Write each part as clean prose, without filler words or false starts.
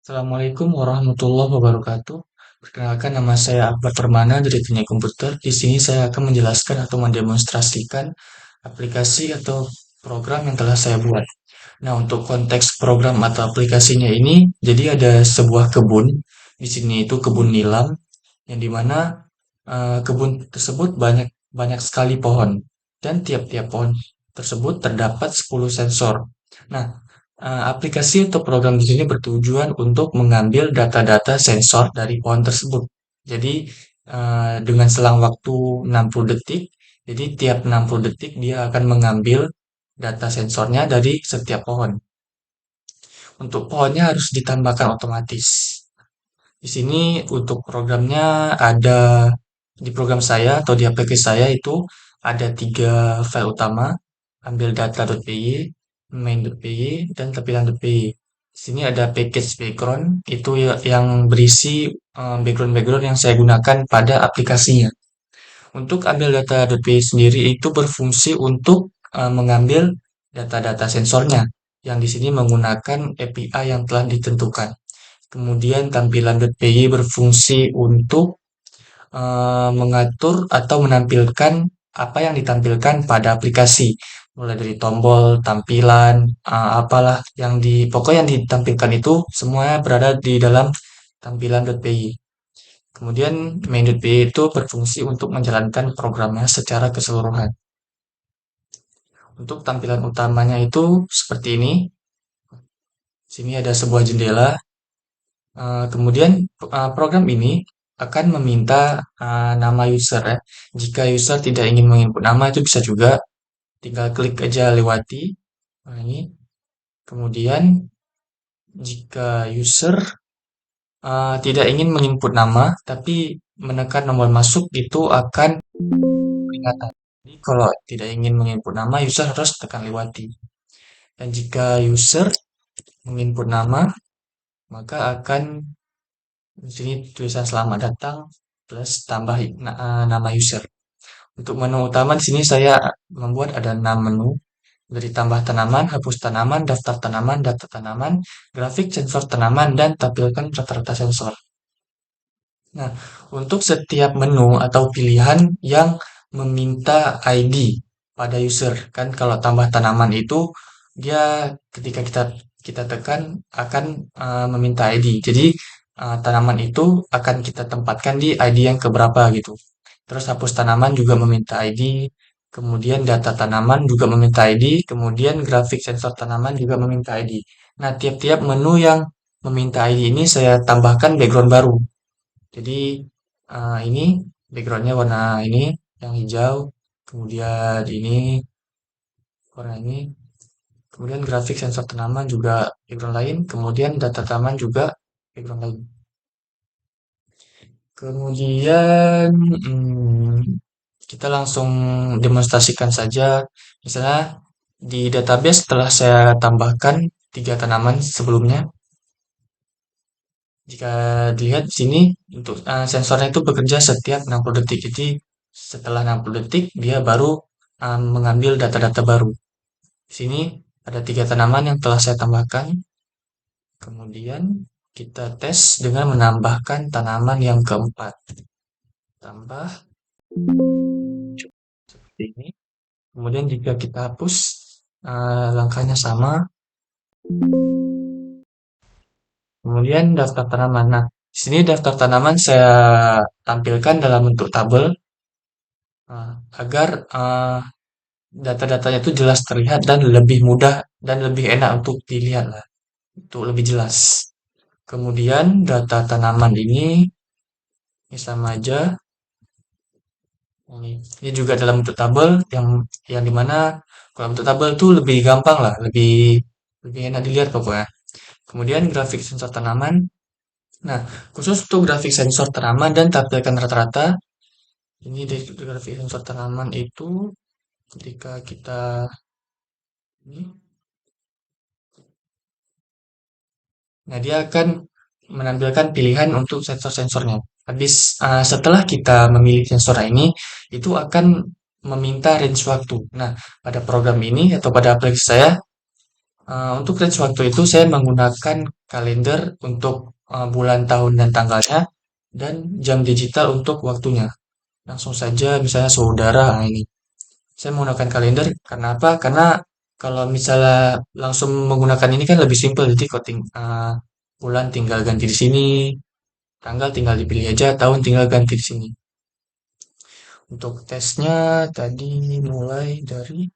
Assalamualaikum warahmatullahi wabarakatuh. Perkenalkan nama saya Akbar Permana dari Teknik Komputer. Di sini saya akan menjelaskan atau mendemonstrasikan aplikasi atau program yang telah saya buat. Nah, untuk konteks program atau aplikasinya ini, jadi ada sebuah kebun. Di sini itu kebun nilam, yang dimana kebun tersebut banyak banyak sekali pohon, dan tiap-tiap pohon tersebut terdapat 10 sensor. Nah, aplikasi atau program di sini bertujuan untuk mengambil data-data sensor dari pohon tersebut. Jadi, dengan selang waktu 60 detik, jadi tiap 60 detik dia akan mengambil data sensornya dari setiap pohon. Untuk pohonnya harus ditambahkan otomatis. Di sini untuk programnya ada di program saya atau di aplikasi saya itu ada tiga file utama, ambil data.py, main.py, dan tampilan.py. Di sini ada package background, itu yang berisi background-background yang saya gunakan pada aplikasinya. Untuk ambil data.py sendiri itu berfungsi untuk mengambil data-data sensornya, yang di sini menggunakan API yang telah ditentukan. Kemudian tampilan.py berfungsi untuk mengatur atau menampilkan apa yang ditampilkan pada aplikasi, mulai dari tombol, tampilan, apalah yang pokoknya yang ditampilkan itu semuanya berada di dalam tampilan.py. Kemudian main.py itu berfungsi untuk menjalankan programnya secara keseluruhan. Untuk tampilan utamanya itu seperti ini. Sini ada sebuah jendela. Kemudian program ini akan meminta nama user ya. Jika user tidak ingin menginput nama itu bisa juga, tinggal klik aja lewati. Nah, ini. Kemudian jika user tidak ingin menginput nama tapi menekan nomor masuk itu akan peringatan. Jadi kalau tidak ingin menginput nama, user harus tekan lewati. Dan jika user menginput nama, maka akan di sini tulisan selamat datang plus tambah nama user. Untuk menu utama di sini saya membuat ada 6 menu. Dari tambah tanaman, hapus tanaman, daftar tanaman, grafik sensor tanaman, dan tampilkan rata-rata sensor. Nah, untuk setiap menu atau pilihan yang meminta ID pada user, kan kalau tambah tanaman itu dia ketika kita tekan akan meminta ID. Jadi tanaman itu akan kita tempatkan di ID yang keberapa gitu. Terus hapus tanaman juga meminta ID, kemudian data tanaman juga meminta ID, kemudian grafik sensor tanaman juga meminta ID. Nah, tiap-tiap menu yang meminta ID ini saya tambahkan background baru. Jadi ini backgroundnya warna ini yang hijau, kemudian ini warna ini, kemudian grafik sensor tanaman juga background lain, kemudian data tanaman juga background lain. Kemudian kita langsung demonstrasikan saja. Misalnya di database telah saya tambahkan tiga tanaman sebelumnya. Jika dilihat di sini untuk sensornya itu bekerja setiap 60 detik. Jadi setelah 60 detik dia baru mengambil data-data baru. Di sini ada tiga tanaman yang telah saya tambahkan. Kemudian kita tes dengan menambahkan tanaman yang keempat. Tambah seperti ini. Kemudian jika kita hapus, langkahnya sama. Kemudian daftar tanaman. Nah, di sini daftar tanaman saya tampilkan dalam bentuk tabel agar data-datanya itu jelas terlihat dan lebih mudah dan lebih enak untuk dilihat lah, untuk lebih jelas. Kemudian data tanaman ini sama aja. Ini juga dalam bentuk tabel yang dimana kalau bentuk tabel itu lebih gampang lah, lebih lebih enak dilihat pokoknya. Kemudian grafik sensor tanaman. Nah, khusus untuk grafik sensor tanaman dan tampilkan rata-rata, ini di grafik sensor tanaman itu ketika kita ini, nah dia akan menampilkan pilihan untuk sensor-sensornya. Habis setelah kita memilih sensor ini, itu akan meminta range waktu. Nah, pada program ini atau pada aplikasi saya Untuk range waktu itu saya menggunakan kalender untuk bulan, tahun, dan tanggalnya, dan jam digital untuk waktunya. Langsung saja misalnya saudara, nah ini. Saya menggunakan kalender karena apa? Karena kalau misalnya langsung menggunakan ini kan lebih simpel, jadi kok bulan tinggal ganti di sini, tanggal tinggal dipilih aja, tahun tinggal ganti di sini. Untuk tesnya tadi mulai dari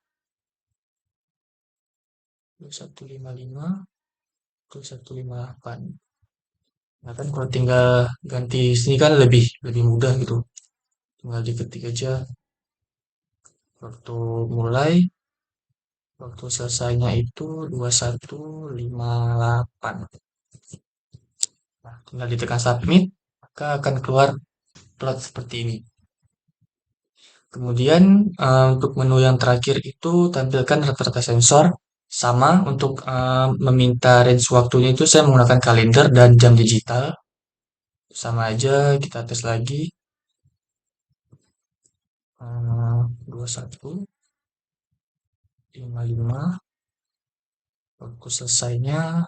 2155, 2158. Nah kan kalau tinggal ganti sini kan lebih lebih mudah gitu. Tinggal diketik aja waktu mulai, waktu selesainya itu 2158. Nah, tinggal ditekan submit, maka akan keluar plot seperti ini. Kemudian untuk menu yang terakhir itu tampilkan rata-rata sensor. Sama untuk meminta range waktunya itu saya menggunakan kalender dan jam digital. Sama aja kita tes lagi. 2155, waktu selesainya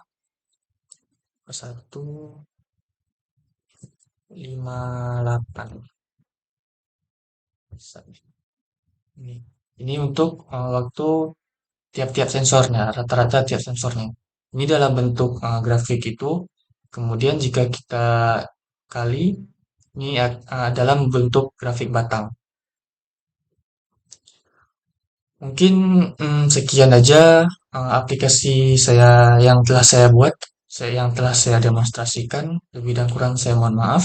2158. Ini, ini untuk waktu tiap-tiap sensornya, rata-rata tiap sensornya. Ini dalam bentuk grafik itu. Kemudian jika kita kali, ini dalam bentuk grafik batang. Mungkin sekian aja aplikasi saya yang telah saya buat, yang telah saya demonstrasikan. Lebih dan kurang saya mohon maaf.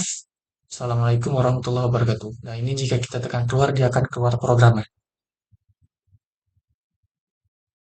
Assalamualaikum warahmatullahi wabarakatuh. Nah, ini jika kita tekan keluar, dia akan keluar programnya.